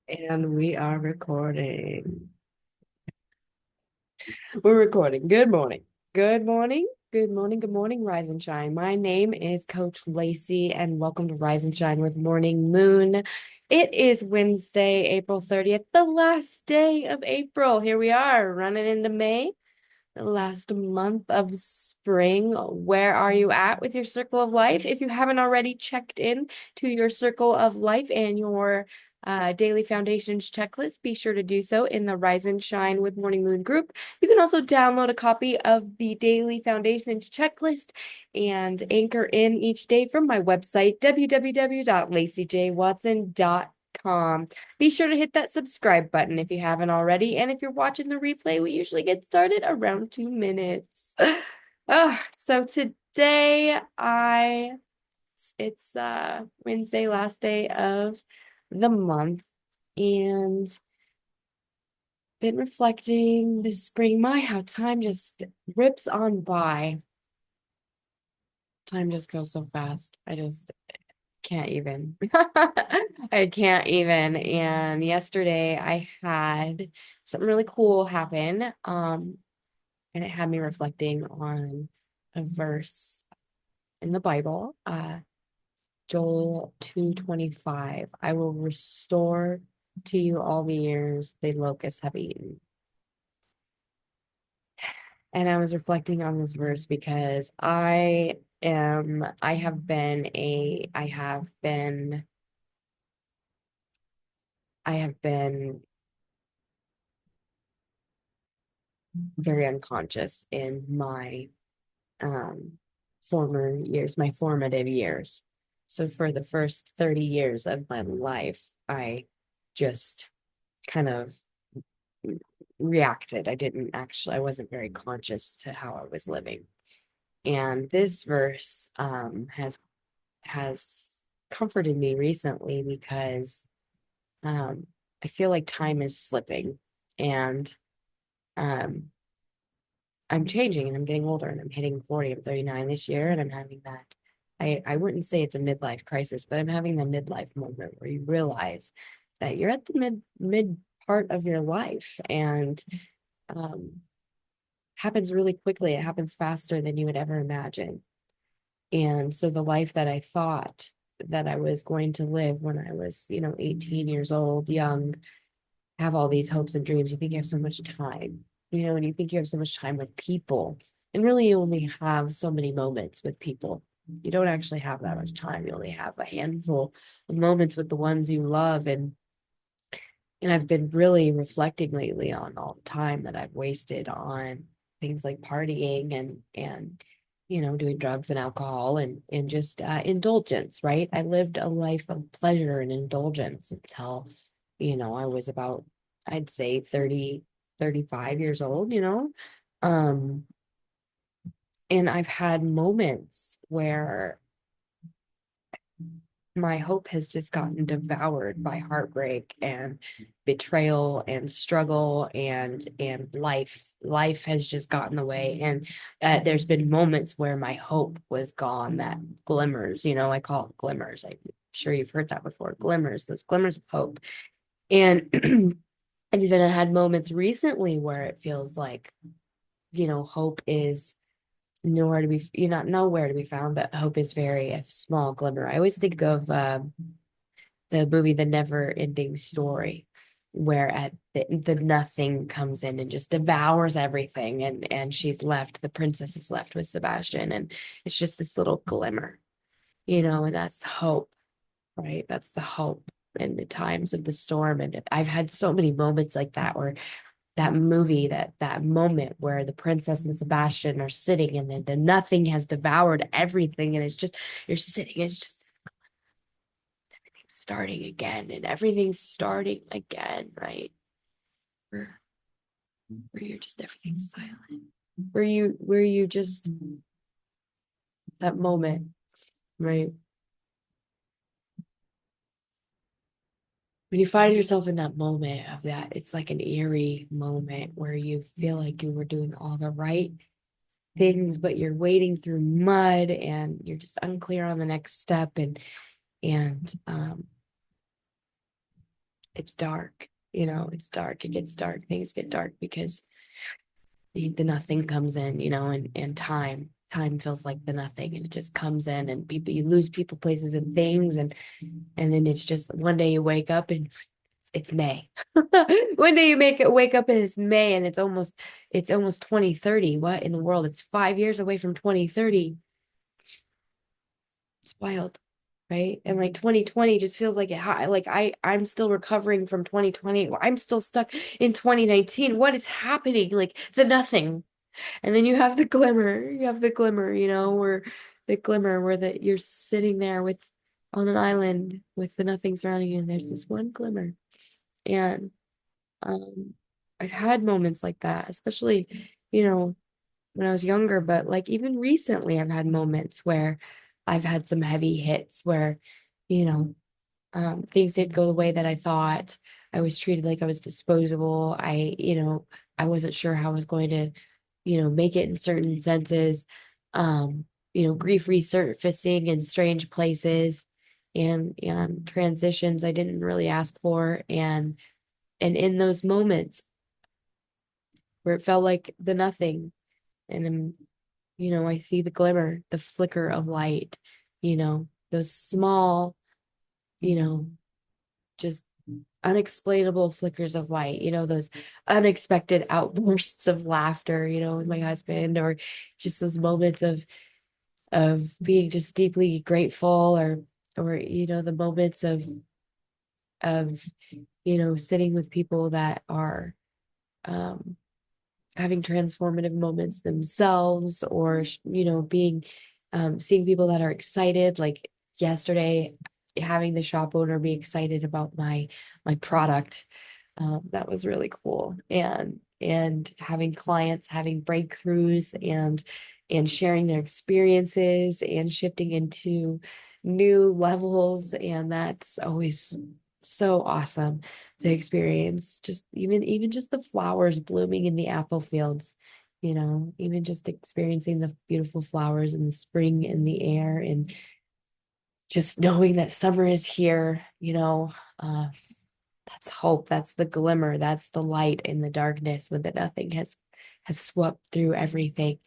And we are recording. We're recording. Good morning. Good morning. Good morning. Good morning, Rise and Shine. My name is Coach Lacey, and welcome to Rise and Shine with Morning Moon. It is Wednesday, April 30th, the last day of April. Here we are, running into May, the last month of spring. Where are you at with your circle of life? If you haven't already checked in to your circle of life and your daily foundations checklist, be sure to do so in the Rise and Shine with Morning Moon group. You can also download a copy of the daily foundations checklist and anchor in each day from my website, www.lacyjwatson.com. Be sure to hit that subscribe button if you haven't already. And if you're watching the replay, we usually get started around 2 minutes. So today it's Wednesday, last day of the month, and been reflecting this spring. My, how time just rips on by. Time just goes so fast. I just can't even. I can't even. And yesterday I had something really cool happen. And it had me reflecting on a verse in the Bible, Joel 2:25. I will restore to you all the years the locusts have eaten. And I was reflecting on this verse because I have been very unconscious in my former years, my formative years. So for the first 30 years of my life, I just kind of reacted. I wasn't very conscious to how I was living. And this verse has comforted me recently because I feel like time is slipping, and um, I'm changing and I'm getting older and I'm hitting 40. I'm 39 this year, and I'm having that. I wouldn't say it's a midlife crisis, but I'm having the midlife moment where you realize that you're at the mid part of your life, and um, happens really quickly. It happens faster than you would ever imagine. And so the life that I thought that I was going to live when I was, 18 years old, young, have all these hopes and dreams. You think you have so much time, and you think you have so much time with people. And really, you only have so many moments with people. You don't actually have that much time. You only have a handful of moments with the ones you love. And I've been really reflecting lately on all the time that I've wasted on things like partying and doing drugs and alcohol and just indulgence, right? I lived a life of pleasure and indulgence until, I was about, I'd say 35 years old, Um, and I've had moments where my hope has just gotten devoured by heartbreak and betrayal and struggle and life has just gotten in the way. And there's been moments where my hope was gone, that glimmers, I call it glimmers. I'm sure you've heard that before. Glimmers, those glimmers of hope. And I've even had moments recently where it feels like, hope is nowhere to be, not nowhere to be found, but hope is very a small glimmer. I always think of the movie The Never Ending Story, where at the nothing comes in and just devours everything, and the princess is left with Sebastian, and it's just this little glimmer, and that's hope, right? That's the hope in the times of the storm. And I've had so many moments like that, where that moment where the princess and Sebastian are sitting, and then the nothing has devoured everything, and it's just you're sitting, it's just starting again, and everything's starting again, right? Where you're just everything's silent. Where you just that moment, right? When you find yourself in that moment of that, it's like an eerie moment where you feel like you were doing all the right things, but you're wading through mud and you're just unclear on the next step. And it's dark, you know, it's dark. It gets dark. Things get dark because the nothing comes in, you know, and time feels like the nothing, and it just comes in, and people, you lose people, places, and things, and then it's just one day you wake up and it's May. One day you wake up and it's May, and it's almost 2030. What in the world? It's 5 years away from 2030. It's wild, right? And like 2020 just feels like like I'm still recovering from 2020. I'm still stuck in 2019. What is happening? Like the nothing. And then you have the glimmer. You have the glimmer, you know, where the glimmer where you're sitting there with on an island with the nothing surrounding you, and there's this one glimmer. And um I've had moments like that, especially, you know, when I was younger, but like even recently I've had moments where I've had some heavy hits where, you know, things didn't go the way that I thought. I was treated like I was disposable. I wasn't sure how I was going to, make it in certain senses. Grief resurfacing in strange places and transitions I didn't really ask for. And in those moments where it felt like the nothing, and I see the glimmer, the flicker of light, those small, you know, just unexplainable flickers of light, those unexpected outbursts of laughter, with my husband, or just those moments of being just deeply grateful, or the moments of sitting with people that are um having transformative moments themselves, or being seeing people that are excited, like yesterday, having the shop owner be excited about my product. That was really cool. And having clients having breakthroughs, and sharing their experiences and shifting into new levels, and that's always so awesome to experience. Just even just the flowers blooming in the apple fields, even just experiencing the beautiful flowers and the spring in the air, and just knowing that summer is here, that's hope. That's the glimmer. That's the light in the darkness when the nothing has swept through everything.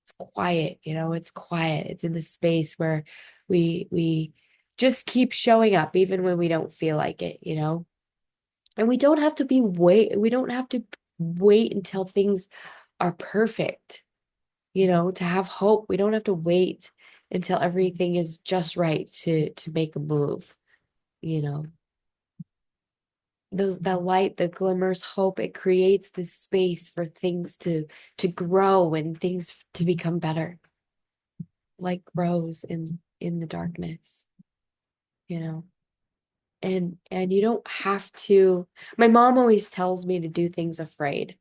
It's quiet, it's quiet. It's in the space where we just keep showing up even when we don't feel like it. And we don't have to wait until things are perfect, to have hope. We don't have to wait until everything is just right to make a move, you know. That light, the glimmers, hope, it creates this space for things to grow and things to become better. Light grows in the darkness, you know. And you don't have to. My mom always tells me to do things afraid.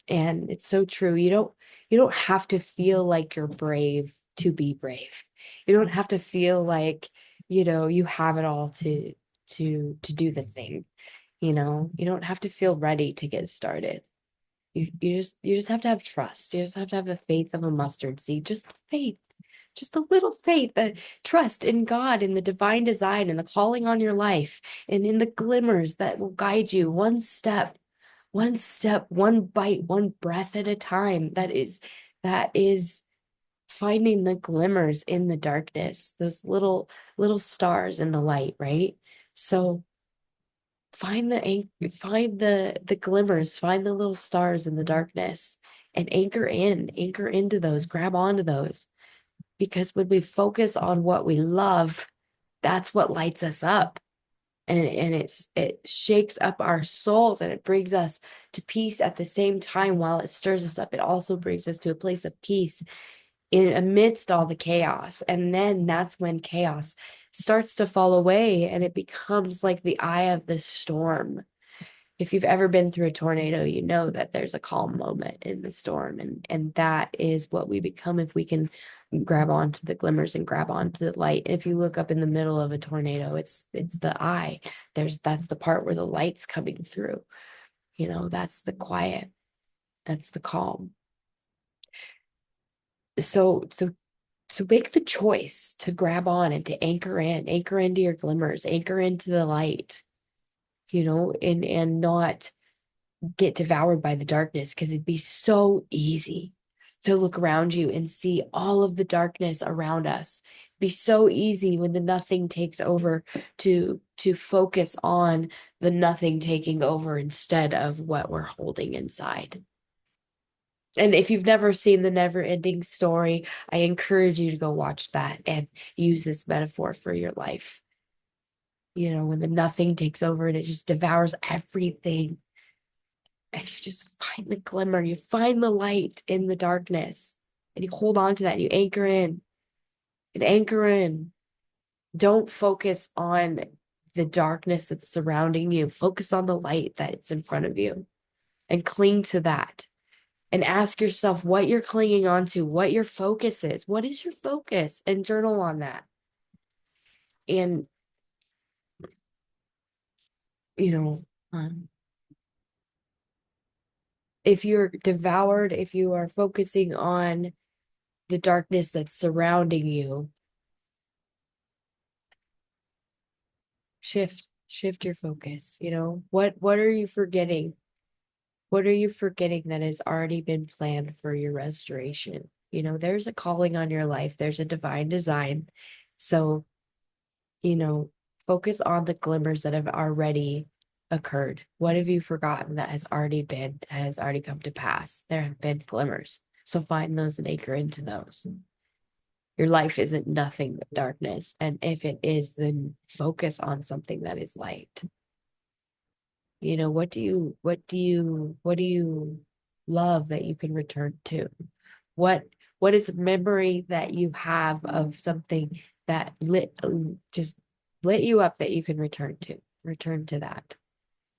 And it's so true. You don't have to feel like you're brave to be brave. You don't have to feel like, you have it all to do the thing. You don't have to feel ready to get started. You just have to have trust. You just have to have the faith of a mustard seed. Just faith. Just a little faith, that trust in God, in the divine design, and the calling on your life, and in the glimmers that will guide you one step, one bite, one breath at a time. That is finding the glimmers in the darkness, those little stars in the light, right? So find the glimmers, find the little stars in the darkness, and anchor into those, grab onto those, because when we focus on what we love, that's what lights us up. And it shakes up our souls, and it brings us to peace at the same time. While it stirs us up, it also brings us to a place of peace in amidst all the chaos. And then that's when chaos starts to fall away, and it becomes like the eye of the storm. If you've ever been through a tornado, you know that there's a calm moment in the storm, and that is what we become if we can grab onto the glimmers and grab onto the light. If you look up in the middle of a tornado, it's the eye. That's the part where the light's coming through. That's the quiet. That's the calm. So make the choice to grab on and to anchor into your glimmers, anchor into the light. and not get devoured by the darkness, because it'd be so easy to look around you and see all of the darkness around us. It'd be so easy when the nothing takes over to focus on the nothing taking over instead of what we're holding inside. And if you've never seen The Never Ending Story, I encourage you to go watch that and use this metaphor for your life. When the nothing takes over and it just devours everything, and you just find the glimmer, you find the light in the darkness, and you hold on to that, and you anchor in and anchor in. Don't focus on the darkness that's surrounding you. Focus on the light that's in front of you and cling to that. And ask yourself what you're clinging on to, what your focus is. What is your focus? And journal on that. And, you know, um, if you're devoured, if you are focusing on the darkness that's surrounding you, shift your focus. What are you forgetting? What are you forgetting that has already been planned for your restoration? There's a calling on your life, there's a divine design. So, you know, focus on the glimmers that have already occurred. What have you forgotten that has already come to pass? There have been glimmers. So find those and anchor into those. Your life isn't nothing but darkness. And if it is, then focus on something that is light. What do you love that you can return to? What is a memory that you have of something that just lit you up that you can return to? Return to that.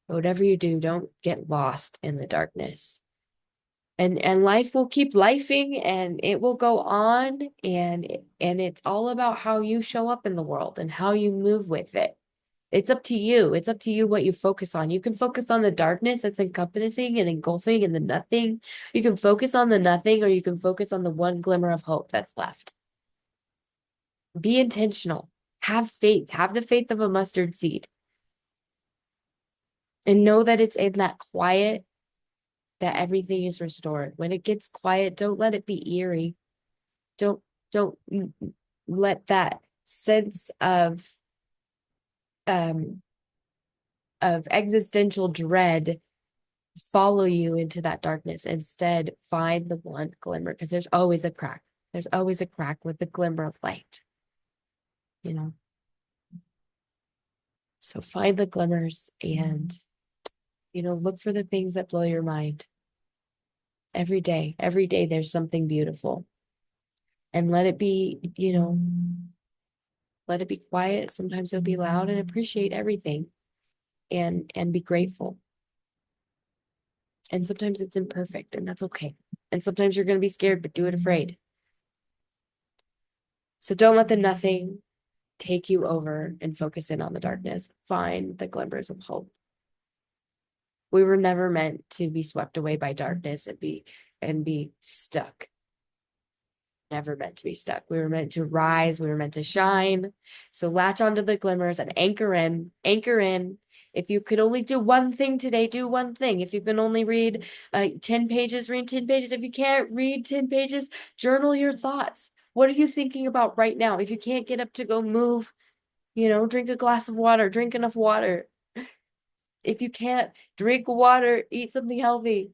Whatever you do, don't get lost in the darkness. And life will keep lifing, and it will go on, and it's all about how you show up in the world and how you move with it. It's up to you. It's up to you what you focus on. You can focus on the darkness that's encompassing and engulfing and the nothing. You can focus on the nothing, or you can focus on the one glimmer of hope that's left. Be intentional. Have faith. Have the faith of a mustard seed. And know that it's in that quiet that everything is restored. When it gets quiet, don't let it be eerie. Don't let that sense um of existential dread follow you into that darkness. Instead, find the one glimmer, because there's always a crack. There's always a crack with the glimmer of light, you know. So find the glimmers and, look for the things that blow your mind. Every day, there's something beautiful. And let it be, let it be quiet. Sometimes it'll be loud, and appreciate everything and be grateful. And sometimes it's imperfect, and that's okay. And sometimes you're going to be scared, but do it afraid. So don't let the nothing take you over and focus in on the darkness. Find the glimmers of hope. We were never meant to be swept away by darkness and be stuck. Never meant to be stuck. We were meant to rise. We were meant to shine. So latch onto the glimmers and anchor in. Anchor in. If you could only do one thing today, do one thing. If you can only read 10 pages, read 10 pages. If you can't read 10 pages, journal your thoughts. What are you thinking about right now? If you can't get up to go move, drink a glass of water, drink enough water. If you can't drink water, eat something healthy.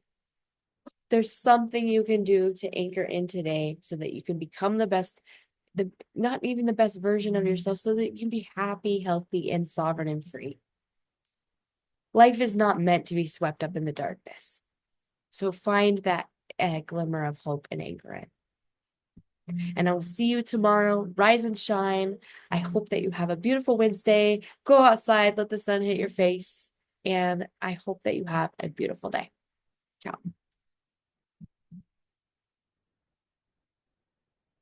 There's something you can do to anchor in today so that you can become not even the best version of yourself, so that you can be happy, healthy, and sovereign and free. Life is not meant to be swept up in the darkness. So find that glimmer of hope and anchor in. And I will see you tomorrow. Rise and shine. I hope that you have a beautiful Wednesday. Go outside, let the sun hit your face. And I hope that you have a beautiful day. Ciao.